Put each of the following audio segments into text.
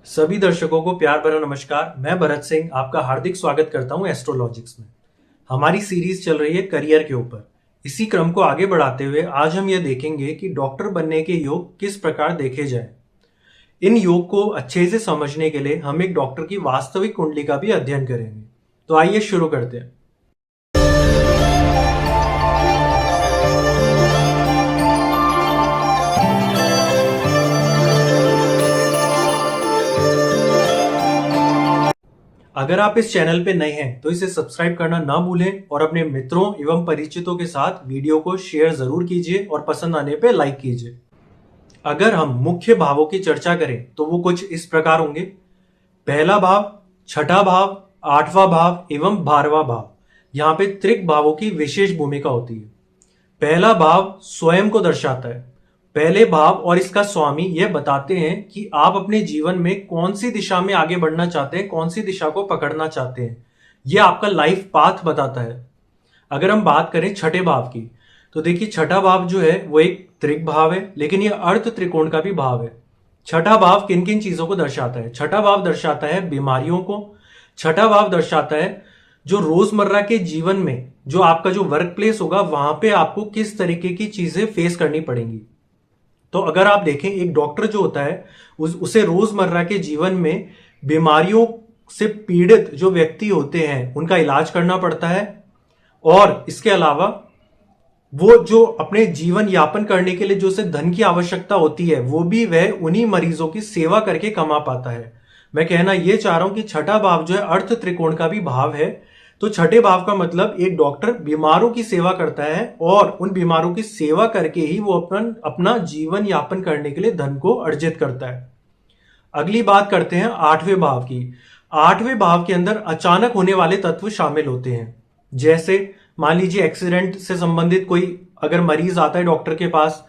सभी दर्शकों को प्यार भरा नमस्कार। मैं भरत सिंह आपका हार्दिक स्वागत करता हूं एस्ट्रोलॉजिक्स में। हमारी सीरीज चल रही है करियर के ऊपर। इसी क्रम को आगे बढ़ाते हुए आज हम यह देखेंगे कि डॉक्टर बनने के योग किस प्रकार देखे जाएं। इन योग को अच्छे से समझने के लिए हम एक डॉक्टर की वास्तविक कुंडली का भी अध्ययन करेंगे। तो आइए शुरू करते हैं। अगर आप इस चैनल पे नए हैं तो इसे सब्सक्राइब करना ना भूलें और अपने मित्रों एवं परिचितों के साथ वीडियो को शेयर जरूर कीजिए और पसंद आने पे लाइक कीजिए। अगर हम मुख्य भावों की चर्चा करें तो वो कुछ इस प्रकार होंगे। पहला भाव, छठा भाव, आठवां भाव एवं 12वां भाव। यहाँ पे त्रिक भावों की विशेष भूमिका होती है। पहला भाव स्वयं को दर्शाता है। पहले भाव और इसका स्वामी यह बताते हैं कि आप अपने जीवन में कौन सी दिशा में आगे बढ़ना चाहते हैं, कौन सी दिशा को पकड़ना चाहते हैं। यह आपका लाइफ पाथ बताता है। अगर हम बात करें छठे भाव की तो देखिए, छठा भाव जो है वो एक त्रिक भाव है, लेकिन यह अर्थ त्रिकोण का भी भाव है। छठा भाव किन किन चीजों को दर्शाता है? छठा भाव दर्शाता है बीमारियों को। छठा भाव दर्शाता है जो रोजमर्रा के जीवन में जो आपका जो वर्क प्लेस होगा वहां पे आपको किस तरीके की चीजें फेस करनी पड़ेंगी। तो अगर आप देखें, एक डॉक्टर जो होता है उसे रोजमर्रा के जीवन में बीमारियों से पीड़ित जो व्यक्ति होते हैं उनका इलाज करना पड़ता है, और इसके अलावा वो जो अपने जीवन यापन करने के लिए जो उसे धन की आवश्यकता होती है वो भी वह उन्हीं मरीजों की सेवा करके कमा पाता है। मैं कहना यह चाह रहा हूं कि छठा भाव जो है अर्थ त्रिकोण का भी भाव है। तो छठे भाव का मतलब एक डॉक्टर बीमारों की सेवा करता है और उन बीमारों की सेवा करके ही वो अपना जीवन यापन करने के लिए धन को अर्जित करता है। अगली बात करते हैं आठवें भाव की। आठवें भाव के अंदर अचानक होने वाले तत्व शामिल होते हैं। जैसे मान लीजिए एक्सीडेंट से संबंधित कोई अगर मरीज आता है डॉक्टर के पास,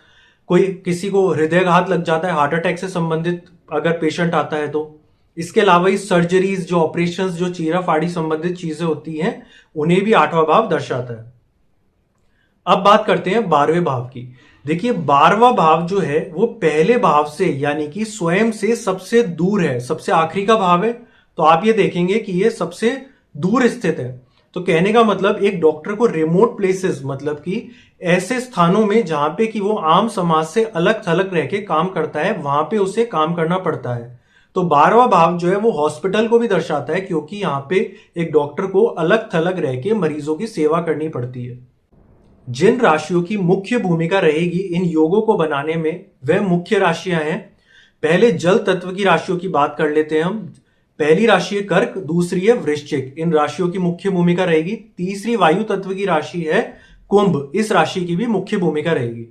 कोई किसी को हृदयघात लग जाता है, हार्ट अटैक से संबंधित अगर पेशेंट आता है तो। इसके अलावा इस सर्जरीज, जो ऑपरेशंस, जो चीरा फाड़ी संबंधित चीजें होती हैं, उन्हें भी आठवां भाव दर्शाता है। अब बात करते हैं 12वें भाव की। देखिए, 12वां भाव जो है वो पहले भाव से यानी कि स्वयं से सबसे दूर है, सबसे आखिरी का भाव है। तो आप ये देखेंगे कि ये सबसे दूर स्थित है। तो कहने का मतलब एक डॉक्टर को रिमोट प्लेसेस, मतलब कि ऐसे स्थानों में जहां पे कि वो आम समाज से अलग थलग रह के काम करता है, वहां पे उसे काम करना पड़ता है। तो 12वां भाव जो है वो हॉस्पिटल को भी दर्शाता है, क्योंकि यहां पे एक डॉक्टर को अलग थलग रह के मरीजों की सेवा करनी पड़ती है। जिन राशियों की मुख्य भूमिका रहेगी इन योगों को बनाने में, वह मुख्य राशियां हैं। पहले जल तत्व की राशियों की बात कर लेते हैं हम। पहली राशि है कर्क, दूसरी है वृश्चिक। इन राशियों की मुख्य भूमिका रहेगी। तीसरी वायु तत्व की राशि है कुंभ, इस राशि की भी मुख्य भूमिका रहेगी।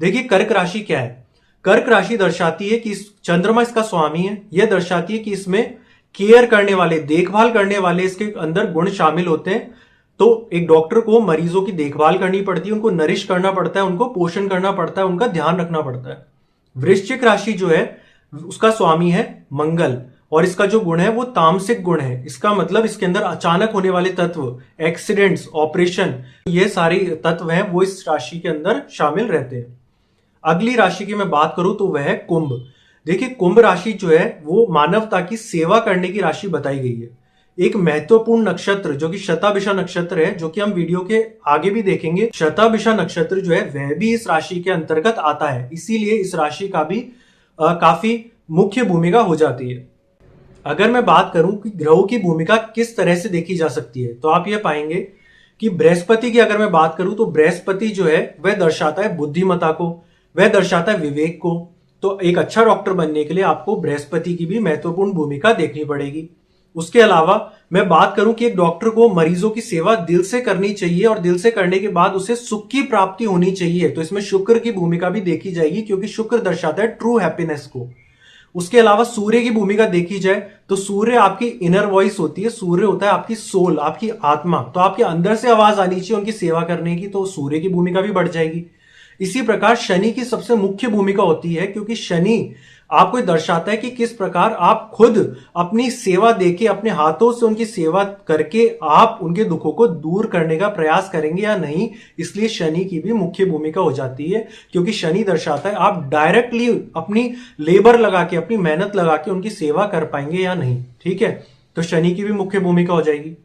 देखिए, कर्क राशि क्या है? कर्क राशि दर्शाती है कि चंद्रमा इसका स्वामी है। यह दर्शाती है कि इसमें केयर करने वाले, देखभाल करने वाले इसके अंदर गुण शामिल होते हैं। तो एक डॉक्टर को मरीजों की देखभाल करनी पड़ती है, उनको नरिश करना पड़ता है, उनको पोषण करना पड़ता है, उनका ध्यान रखना पड़ता है। वृश्चिक राशि जो है उसका स्वामी है मंगल, और इसका जो गुण है वो तामसिक गुण है। इसका मतलब इसके अंदर अचानक होने वाले तत्व, एक्सीडेंट्स, ऑपरेशन, ये सारे तत्व हैं वो इस राशि के अंदर शामिल रहते हैं। अगली राशि की मैं बात करूं तो वह है कुंभ। देखिए, कुंभ राशि जो है वो मानवता की सेवा करने की राशि बताई गई है। एक महत्वपूर्ण नक्षत्र जो कि शतभिषा नक्षत्र है, जो कि हम वीडियो के आगे भी देखेंगे। शतभिषा नक्षत्र जो है वह भी इस राशि के अंतर्गत आता है, इसीलिए इस राशि का भी काफी मुख्य भूमिका हो जाती है। अगर मैं बात करूं कि ग्रहों की भूमिका किस तरह से देखी जा सकती है, तो आप ये पाएंगे कि बृहस्पति की अगर मैं बात करूं तो बृहस्पति जो है वह दर्शाता है बुद्धिमत्ता को, वह दर्शाता है विवेक को। तो एक अच्छा डॉक्टर बनने के लिए आपको बृहस्पति की भी महत्वपूर्ण भूमिका देखनी पड़ेगी। उसके अलावा मैं बात करूं कि एक डॉक्टर को मरीजों की सेवा दिल से करनी चाहिए, और दिल से करने के बाद उसे सुख की प्राप्ति होनी चाहिए। तो इसमें शुक्र की भूमिका भी देखी जाएगी, क्योंकि शुक्र दर्शाता है ट्रू हैप्पीनेस को। उसके अलावा सूर्य की भूमिका देखी जाए तो सूर्य आपकी इनर वॉइस होती है, सूर्य होता है आपकी सोल, आपकी आत्मा। तो आपके अंदर से आवाज आनी चाहिए उनकी सेवा करने की, तो सूर्य की भूमिका भी बढ़ जाएगी। इसी प्रकार शनि की सबसे मुख्य भूमिका होती है, क्योंकि शनि आपको ये दर्शाता है कि किस प्रकार आप खुद अपनी सेवा देके, अपने हाथों से उनकी सेवा करके आप उनके दुखों को दूर करने का प्रयास करेंगे या नहीं। इसलिए शनि की भी मुख्य भूमिका हो जाती है, क्योंकि शनि दर्शाता है आप डायरेक्टली अपनी लेबर लगा के, अपनी मेहनत लगा के उनकी सेवा कर पाएंगे या नहीं। ठीक है, तो शनि की भी मुख्य भूमिका हो जाएगी।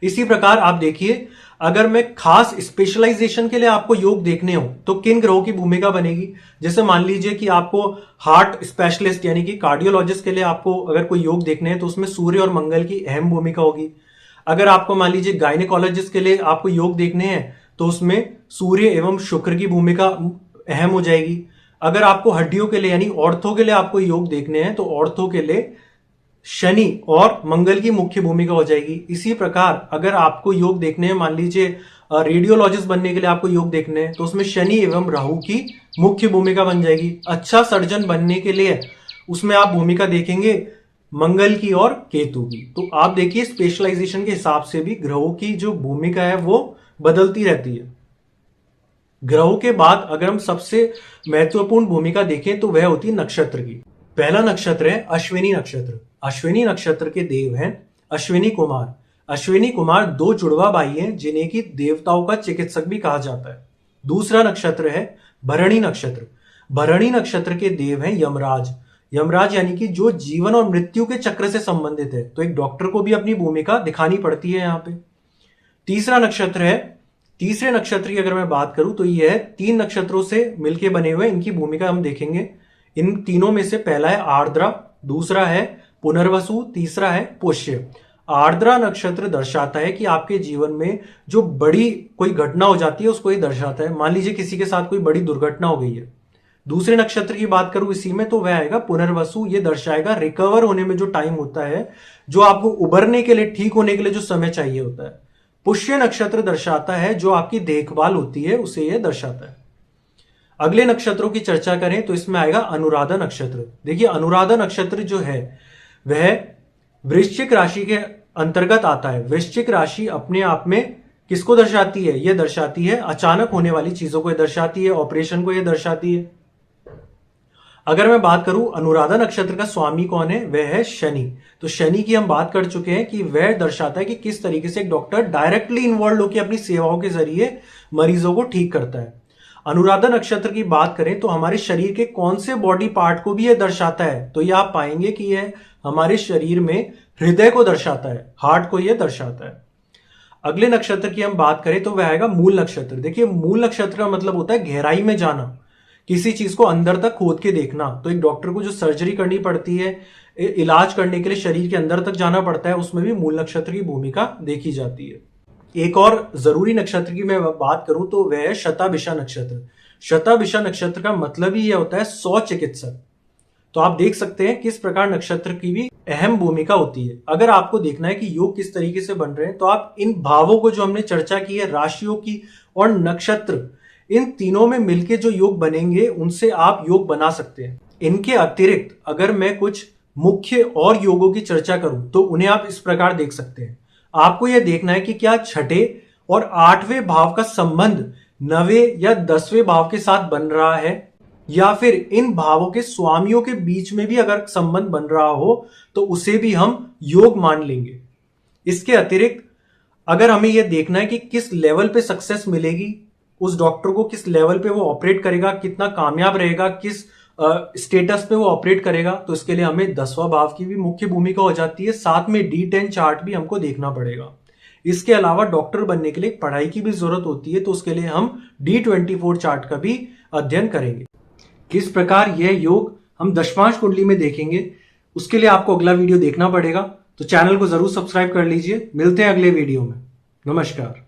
इसी प्रकार आप देखिए, अगर मैं खास स्पेशलाइजेशन के लिए आपको योग देखने हो तो किन ग्रहों की भूमिका बनेगी। जैसे मान लीजिए कि आपको हार्ट स्पेशलिस्ट यानी कि कार्डियोलॉजिस्ट के लिए आपको अगर कोई योग देखने हैं तो उसमें सूर्य और मंगल की अहम भूमिका होगी। अगर आपको मान लीजिए गायनेकोलॉजिस्ट के लिए आपको योग देखने हैं तो उसमें सूर्य एवं शुक्र की भूमिका अहम हो जाएगी। अगर आपको हड्डियों के लिए यानी ऑर्थो के लिए आपको योग देखने हैं तो ऑर्थो के लिए शनि और मंगल की मुख्य भूमिका हो जाएगी। इसी प्रकार अगर आपको योग देखने हैं, मान लीजिए रेडियोलॉजिस्ट बनने के लिए आपको योग देखने हैं तो उसमें शनि एवं राहु की मुख्य भूमिका बन जाएगी। अच्छा सर्जन बनने के लिए उसमें आप भूमिका देखेंगे मंगल की और केतु की। तो आप देखिए स्पेशलाइजेशन के हिसाब से भी ग्रहों की जो भूमिका है वो बदलती रहती है। ग्रहों के बाद अगर हम सबसे महत्वपूर्ण भूमिका देखें तो वह होती है नक्षत्र की। पहला नक्षत्र है अश्विनी नक्षत्र। अश्विनी नक्षत्र के देव हैं अश्विनी कुमार। अश्विनी कुमार दो जुड़वा भाई हैं जिन्हें की देवताओं का चिकित्सक भी कहा जाता है। दूसरा नक्षत्र है भरणी नक्षत्र। भरणी नक्षत्र के देव हैं यमराज। यमराज यानी कि जो जीवन और मृत्यु के चक्र से संबंधित है, तो एक डॉक्टर को भी अपनी भूमिका दिखानी पड़ती है यहाँ पे। तीसरा नक्षत्र है, तीसरे नक्षत्र की अगर मैं बात करूं तो यह 3 नक्षत्रों से मिलकर बने हुए, इनकी भूमिका हम देखेंगे। इन तीनों में से पहला है आर्द्रा, दूसरा है पुनर्वसु, तीसरा है पुष्य। आर्द्रा नक्षत्र दर्शाता है कि आपके जीवन में जो बड़ी कोई घटना हो जाती है उसको ये दर्शाता है। मान लीजिए किसी के साथ कोई बड़ी दुर्घटना हो गई है। दूसरे नक्षत्र की बात करूं इसी में तो वह आएगा पुनर्वसु। ये दर्शाएगा रिकवर होने में जो टाइम होता है, जो आपको उबरने के लिए, ठीक होने के लिए जो समय चाहिए होता है। पुष्य नक्षत्र दर्शाता है जो आपकी देखभाल होती है, उसे यह दर्शाता है। अगले नक्षत्रों की चर्चा करें तो इसमें आएगा अनुराधा नक्षत्र। देखिए अनुराधा नक्षत्र जो है वह वृश्चिक राशि के अंतर्गत आता है। वृश्चिक राशि अपने आप में किसको दर्शाती है? यह दर्शाती है अचानक होने वाली चीजों को, यह दर्शाती है ऑपरेशन को, यह दर्शाती है। अगर मैं बात करूं अनुराधा नक्षत्र का स्वामी कौन है, वह है शनि। तो शनि की हम बात कर चुके हैं कि वह दर्शाता है कि किस तरीके से एक डॉक्टर डायरेक्टली इन्वॉल्व होकर अपनी सेवाओं के जरिए मरीजों को ठीक करता है। अनुराधा नक्षत्र की बात करें तो हमारे शरीर के कौन से बॉडी पार्ट को भी यह दर्शाता है, तो यह आप पाएंगे कि यह हमारे शरीर में हृदय को दर्शाता है, हार्ट को यह दर्शाता है। अगले नक्षत्र की हम बात करें तो वह आएगा मूल नक्षत्र। देखिए मूल नक्षत्र का मतलब होता है गहराई में जाना, किसी चीज को अंदर तक खोद के देखना। तो एक डॉक्टर को जो सर्जरी करनी पड़ती है, इलाज करने के लिए शरीर के अंदर तक जाना पड़ता है, उसमें भी मूल नक्षत्र की भूमिका देखी जाती है। एक और जरूरी नक्षत्र की मैं बात करूं तो वह है शताभिषा नक्षत्र। शताभिषा नक्षत्र का मतलब ही यह होता है 100 चिकित्सक। तो आप देख सकते हैं किस प्रकार नक्षत्र की भी अहम भूमिका होती है। अगर आपको देखना है कि योग किस तरीके से बन रहे हैं तो आप इन भावों को जो हमने चर्चा की है, राशियों की और नक्षत्र, इन तीनों में मिलके जो योग बनेंगे उनसे आप योग बना सकते हैं। इनके अतिरिक्त अगर मैं कुछ मुख्य और योगों की चर्चा करूं तो उन्हें आप इस प्रकार देख सकते हैं। आपको यह देखना है कि क्या छठे और 8वें भाव का संबंध 9वें या 10वें भाव के साथ बन रहा है, या फिर इन भावों के स्वामियों के बीच में भी अगर संबंध बन रहा हो तो उसे भी हम योग मान लेंगे। इसके अतिरिक्त अगर हमें यह देखना है कि किस लेवल पे सक्सेस मिलेगी, उस डॉक्टर को किस लेवल पे वो ऑपरेट करेगा, कितना कामयाब रहेगा, किस स्टेटस पे वो ऑपरेट करेगा, तो इसके लिए हमें 10वां भाव की भी मुख्य भूमिका हो जाती है। साथ में D10 चार्ट भी हमको देखना पड़ेगा। इसके अलावा डॉक्टर बनने के लिए पढ़ाई की भी जरूरत होती है, तो उसके लिए हम D24 चार्ट का भी अध्ययन करेंगे। किस प्रकार यह योग हम दशमांश कुंडली में देखेंगे, उसके लिए आपको अगला वीडियो देखना पड़ेगा। तो चैनल को जरूर सब्सक्राइब कर लीजिए। मिलते हैं अगले वीडियो में। नमस्कार।